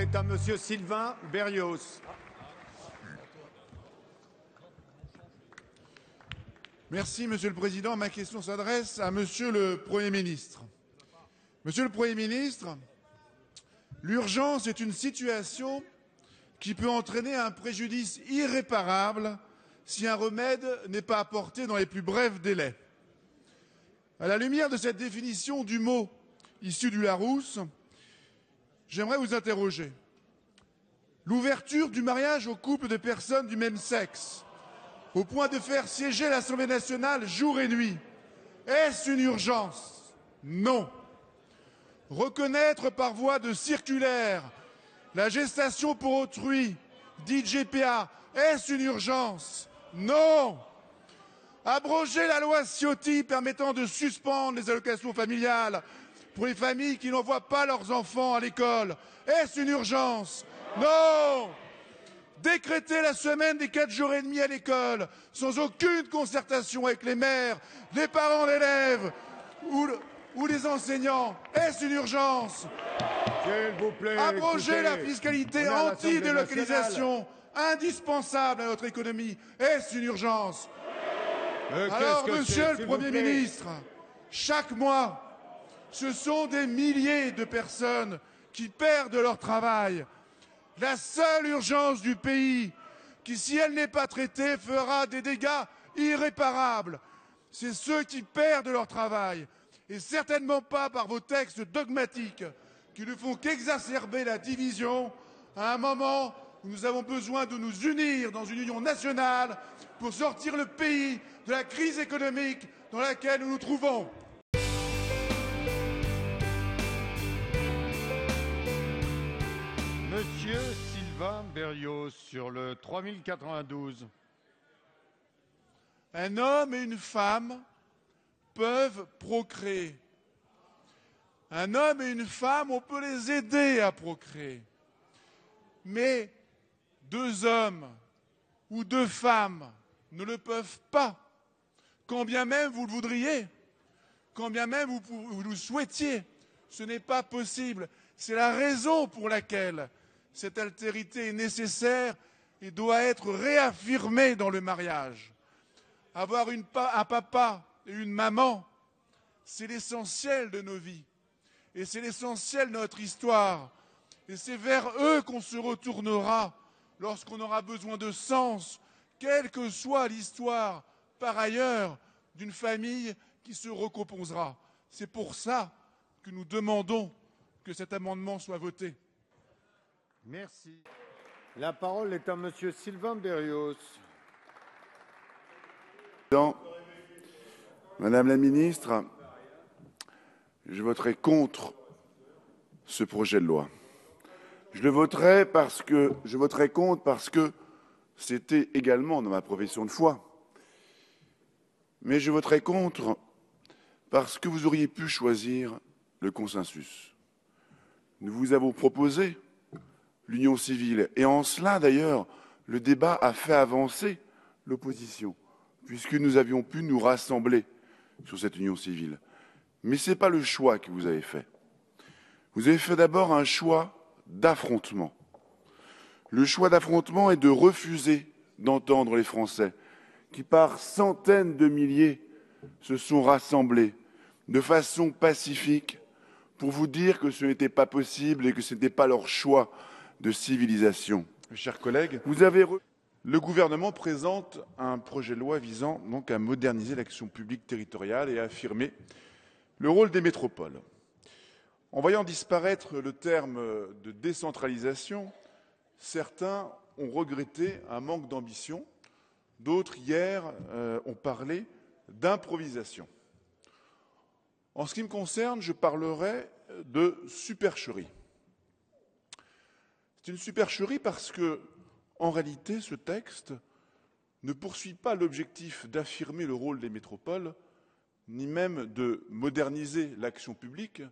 est à Monsieur Sylvain Berrios. Merci, Monsieur le Président. Ma question s'adresse à Monsieur le Premier ministre. Monsieur le Premier ministre, l'urgence est une situation qui peut entraîner un préjudice irréparable si un remède n'est pas apporté dans les plus brefs délais. À la lumière de cette définition du mot issu du Larousse, j'aimerais vous interroger. L'ouverture du mariage aux couples de personnes du même sexe, au point de faire siéger l'Assemblée nationale jour et nuit, est-ce une urgence? Non. Reconnaître par voie de circulaire la gestation pour autrui, dite GPA, est-ce une urgence? Non. Abroger la loi Ciotti permettant de suspendre les allocations familiales pour les familles qui n'envoient pas leurs enfants à l'école, est-ce une urgence? Non. Décréter la semaine des 4 jours et demi à l'école sans aucune concertation avec les mères, les parents d'élèves ou les enseignants, est-ce une urgence? S'il vous plaît, abroger écoutez, la fiscalité on est à l'Assemblée anti-délocalisation, indispensable à notre économie, est-ce une urgence? Alors, Monsieur le Premier ministre, chaque mois, ce sont des milliers de personnes qui perdent leur travail. La seule urgence du pays, qui, si elle n'est pas traitée, fera des dégâts irréparables, c'est ceux qui perdent leur travail, et certainement pas par vos textes dogmatiques qui ne font qu'exacerber la division à un moment où nous avons besoin de nous unir dans une union nationale pour sortir le pays de la crise économique dans laquelle nous nous trouvons. Monsieur Sylvain Berrios sur le 3092. Un homme et une femme peuvent procréer. Un homme et une femme, on peut les aider à procréer. Mais 2 hommes ou 2 femmes ne le peuvent pas. Quand bien même vous le voudriez, quand bien même vous le souhaitiez, ce n'est pas possible. C'est la raison pour laquelle cette altérité est nécessaire et doit être réaffirmée dans le mariage. Avoir un papa et une maman, c'est l'essentiel de nos vies. Et c'est l'essentiel de notre histoire. Et c'est vers eux qu'on se retournera lorsqu'on aura besoin de sens, quelle que soit l'histoire, par ailleurs, d'une famille qui se recomposera. C'est pour ça que nous demandons que cet amendement soit voté. Merci. La parole est à Monsieur Sylvain Berrios. Madame la ministre, je voterai contre ce projet de loi. Je voterai contre parce que c'était également dans ma profession de foi. Mais je voterai contre parce que vous auriez pu choisir le consensus. Nous vous avons proposé l'union civile. Et en cela, d'ailleurs, le débat a fait avancer l'opposition, puisque nous avions pu nous rassembler sur cette union civile. Mais ce n'est pas le choix que vous avez fait. Vous avez fait d'abord un choix d'affrontement. Le choix d'affrontement est de refuser d'entendre les Français qui, par centaines de milliers, se sont rassemblés de façon pacifique pour vous dire que ce n'était pas possible et que ce n'était pas leur choix de civilisation. Mes chers collègues, le gouvernement présente un projet de loi visant donc à moderniser l'action publique territoriale et à affirmer le rôle des métropoles. En voyant disparaître le terme de décentralisation, certains ont regretté un manque d'ambition, d'autres hier ont parlé d'improvisation. En ce qui me concerne, je parlerai de supercherie. C'est une supercherie parce que, en réalité, ce texte ne poursuit pas l'objectif d'affirmer le rôle des métropoles, ni même de moderniser l'action publique,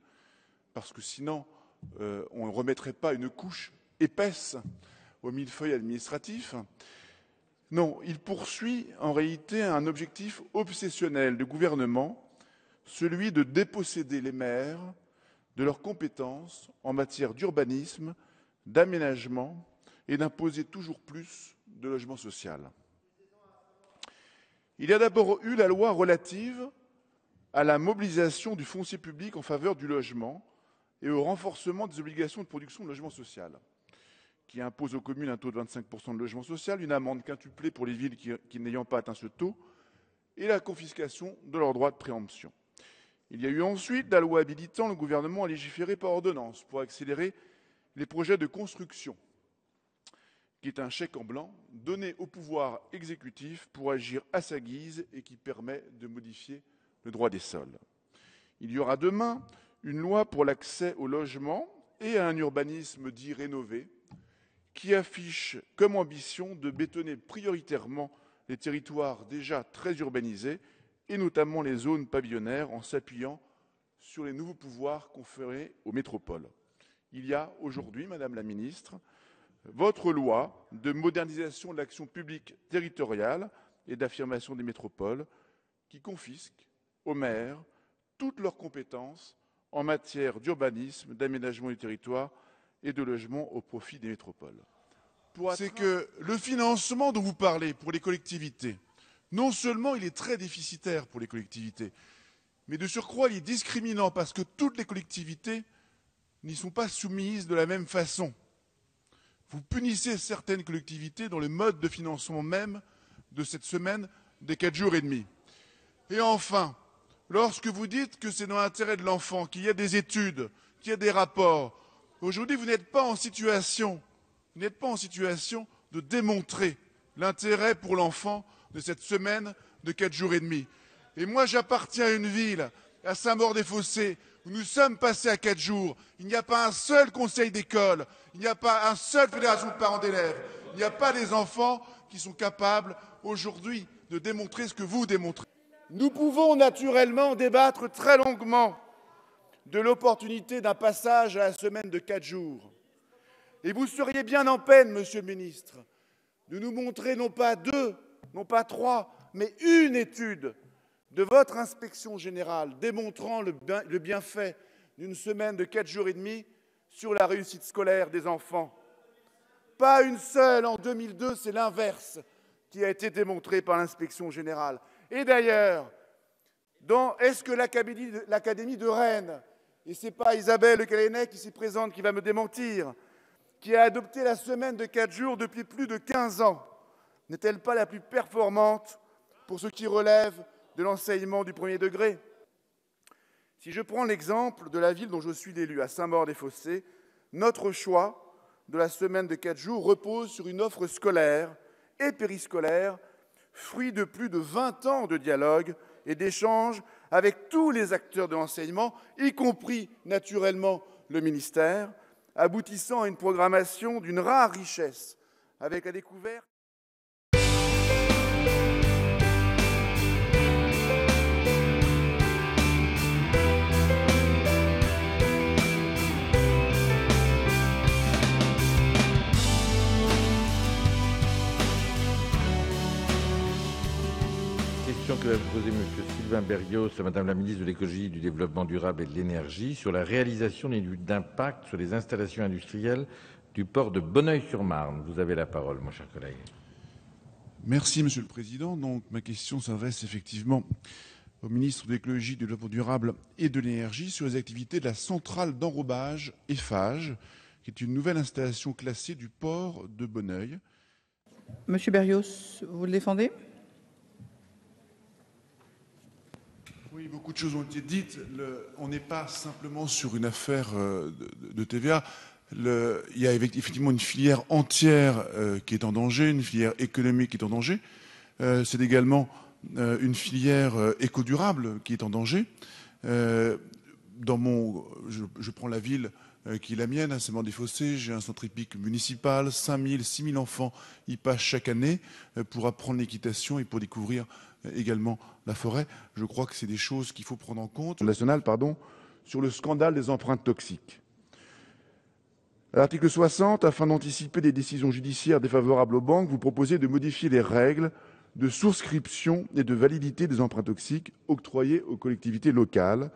parce que sinon, on ne remettrait pas une couche épaisse au millefeuille administratif. Non, il poursuit en réalité un objectif obsessionnel du gouvernement, celui de déposséder les maires de leurs compétences en matière d'urbanisme, d'aménagement et d'imposer toujours plus de logement social. Il y a d'abord eu la loi relative à la mobilisation du foncier public en faveur du logement et au renforcement des obligations de production de logement social, qui impose aux communes un taux de 25% de logement social, une amende quintuplée pour les villes qui n'ayant pas atteint ce taux, et la confiscation de leurs droits de préemption. Il y a eu ensuite la loi habilitant le gouvernement à légiférer par ordonnance pour accélérer les projets de construction, qui est un chèque en blanc donné au pouvoir exécutif pour agir à sa guise et qui permet de modifier le droit des sols. Il y aura demain une loi pour l'accès au logement et à un urbanisme dit rénové, qui affiche comme ambition de bétonner prioritairement les territoires déjà très urbanisés, et notamment les zones pavillonnaires, en s'appuyant sur les nouveaux pouvoirs conférés aux métropoles. Il y a aujourd'hui, Madame la Ministre, votre loi de modernisation de l'action publique territoriale et d'affirmation des métropoles qui confisque aux maires toutes leurs compétences en matière d'urbanisme, d'aménagement du territoire et de logement au profit des métropoles. C'est que le financement dont vous parlez pour les collectivités, non seulement il est très déficitaire pour les collectivités, mais de surcroît il est discriminant parce que toutes les collectivités n'y sont pas soumises de la même façon. Vous punissez certaines collectivités dans le mode de financement même de cette semaine des 4 jours et demi. Et enfin, lorsque vous dites que c'est dans l'intérêt de l'enfant, qu'il y a des études, qu'il y a des rapports, aujourd'hui vous n'êtes pas en situation de démontrer l'intérêt pour l'enfant de cette semaine de 4 jours et demi. Et moi, j'appartiens à une ville, à Saint-Maur-des-Fossés, où nous sommes passés à 4 jours. Il n'y a pas un seul conseil d'école, il n'y a pas un seul fédération de parents d'élèves, il n'y a pas des enfants qui sont capables aujourd'hui de démontrer ce que vous démontrez. Nous pouvons naturellement débattre très longuement de l'opportunité d'un passage à la semaine de 4 jours. Et vous seriez bien en peine, Monsieur le Ministre, de nous montrer non pas 2, non pas 3, mais une étude de votre inspection générale démontrant le bienfait d'une semaine de 4 jours et demi sur la réussite scolaire des enfants. Pas une seule en 2002, c'est l'inverse qui a été démontré par l'inspection générale. Et d'ailleurs, est-ce que l'Académie de Rennes, et ce n'est pas Isabelle Le Callennec qui s'y présente qui va me démentir, qui a adopté la semaine de 4 jours depuis plus de 15 ans, n'est-elle pas la plus performante pour ce qui relève de l'enseignement du premier degré? Si je prends l'exemple de la ville dont je suis l'élu, à Saint-Maur-des-Fossés, notre choix de la semaine de 4 jours repose sur une offre scolaire et périscolaire, fruit de plus de 20 ans de dialogue et d'échange avec tous les acteurs de l'enseignement, y compris naturellement le ministère, aboutissant à une programmation d'une rare richesse, avec la découverte Que va vous poser M. Sylvain Berrios, Madame la ministre de l'Écologie, du Développement durable et de l'Énergie, sur la réalisation d'une étude d'impact sur les installations industrielles du port de Bonneuil-sur-Marne. Vous avez la parole, mon cher collègue. Merci, Monsieur le Président. Donc, ma question s'adresse effectivement au ministre de l'Écologie, du Développement durable et de l'Énergie sur les activités de la centrale d'enrobage Eiffage, qui est une nouvelle installation classée du port de Bonneuil. Monsieur Berrios, vous le défendez ? Oui, beaucoup de choses ont été dites. On n'est pas simplement sur une affaire de TVA. Il y a effectivement une filière entière qui est en danger, une filière économique qui est en danger. C'est également une filière éco-durable qui est en danger. Je prends la ville qui est la mienne, à Saint-Maur-des-Fossés. J'ai un centre hippique municipal, 5 000, 6 000 enfants y passent chaque année pour apprendre l'équitation et pour découvrir également la forêt. Je crois que c'est des choses qu'il faut prendre en compte. Sur le scandale des empreintes toxiques. À l'article 60, afin d'anticiper des décisions judiciaires défavorables aux banques, vous proposez de modifier les règles de souscription et de validité des emprunts toxiques octroyés aux collectivités locales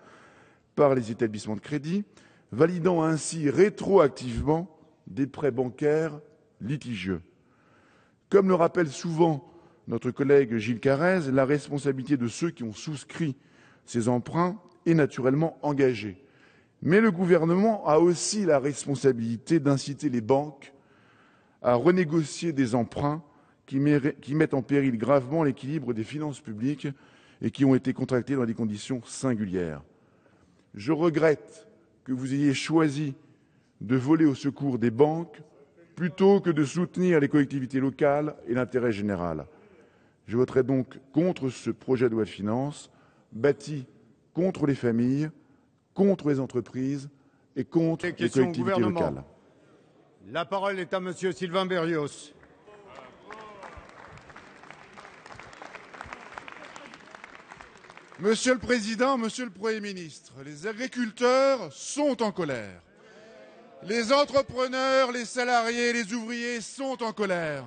par les établissements de crédit, validant ainsi rétroactivement des prêts bancaires litigieux. Comme le rappelle souvent notre collègue Gilles Carrez, la responsabilité de ceux qui ont souscrit ces emprunts est naturellement engagée. Mais le gouvernement a aussi la responsabilité d'inciter les banques à renégocier des emprunts qui mettent en péril gravement l'équilibre des finances publiques et qui ont été contractés dans des conditions singulières. Je regrette que vous ayez choisi de voler au secours des banques plutôt que de soutenir les collectivités locales et l'intérêt général. Je voterai donc contre ce projet de loi de finances, bâti contre les familles, contre les entreprises et contre les collectivités locales. La parole est à Monsieur Sylvain Berrios. Monsieur le Président, Monsieur le Premier ministre, les agriculteurs sont en colère. Les entrepreneurs, les salariés, les ouvriers sont en colère.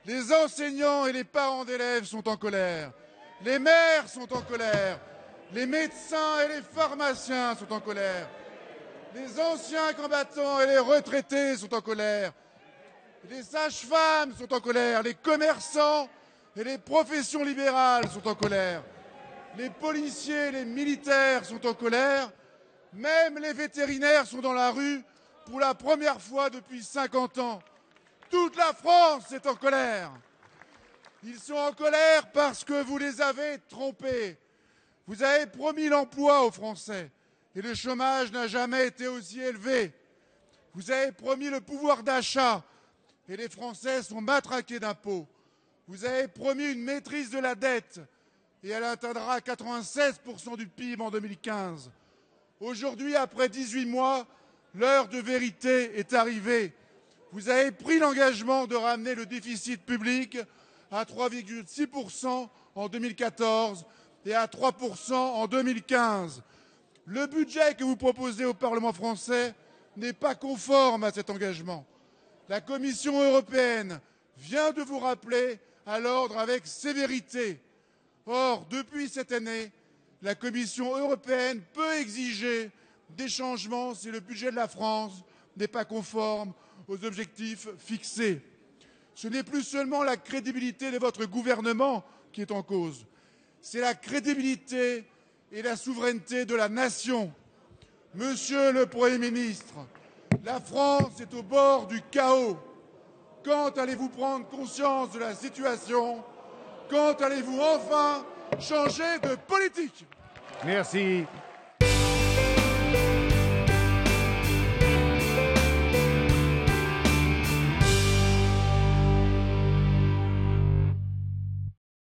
Les enseignants et les parents d'élèves sont en colère. Les maires sont en colère. Les médecins et les pharmaciens sont en colère. Les anciens combattants et les retraités sont en colère. Les sages-femmes sont en colère. Les commerçants et les professions libérales sont en colère. Les policiers et les militaires sont en colère. Même les vétérinaires sont dans la rue pour la première fois depuis 50 ans. Toute la France est en colère. Ils sont en colère parce que vous les avez trompés. Vous avez promis l'emploi aux Français et le chômage n'a jamais été aussi élevé. Vous avez promis le pouvoir d'achat et les Français sont matraqués d'impôts. Vous avez promis une maîtrise de la dette et elle atteindra 96% du PIB en 2015. Aujourd'hui, après 18 mois, l'heure de vérité est arrivée. Vous avez pris l'engagement de ramener le déficit public à 3,6% en 2014 et à 3% en 2015. Le budget que vous proposez au Parlement français n'est pas conforme à cet engagement. La Commission européenne vient de vous rappeler à l'ordre avec sévérité. Or, depuis cette année, la Commission européenne peut exiger des changements si le budget de la France n'est pas conforme aux objectifs fixés. Ce n'est plus seulement la crédibilité de votre gouvernement qui est en cause, c'est la crédibilité et la souveraineté de la nation. Monsieur le Premier ministre, la France est au bord du chaos. Quand allez-vous prendre conscience de la situation? Quand allez-vous enfin changer de politique? Merci.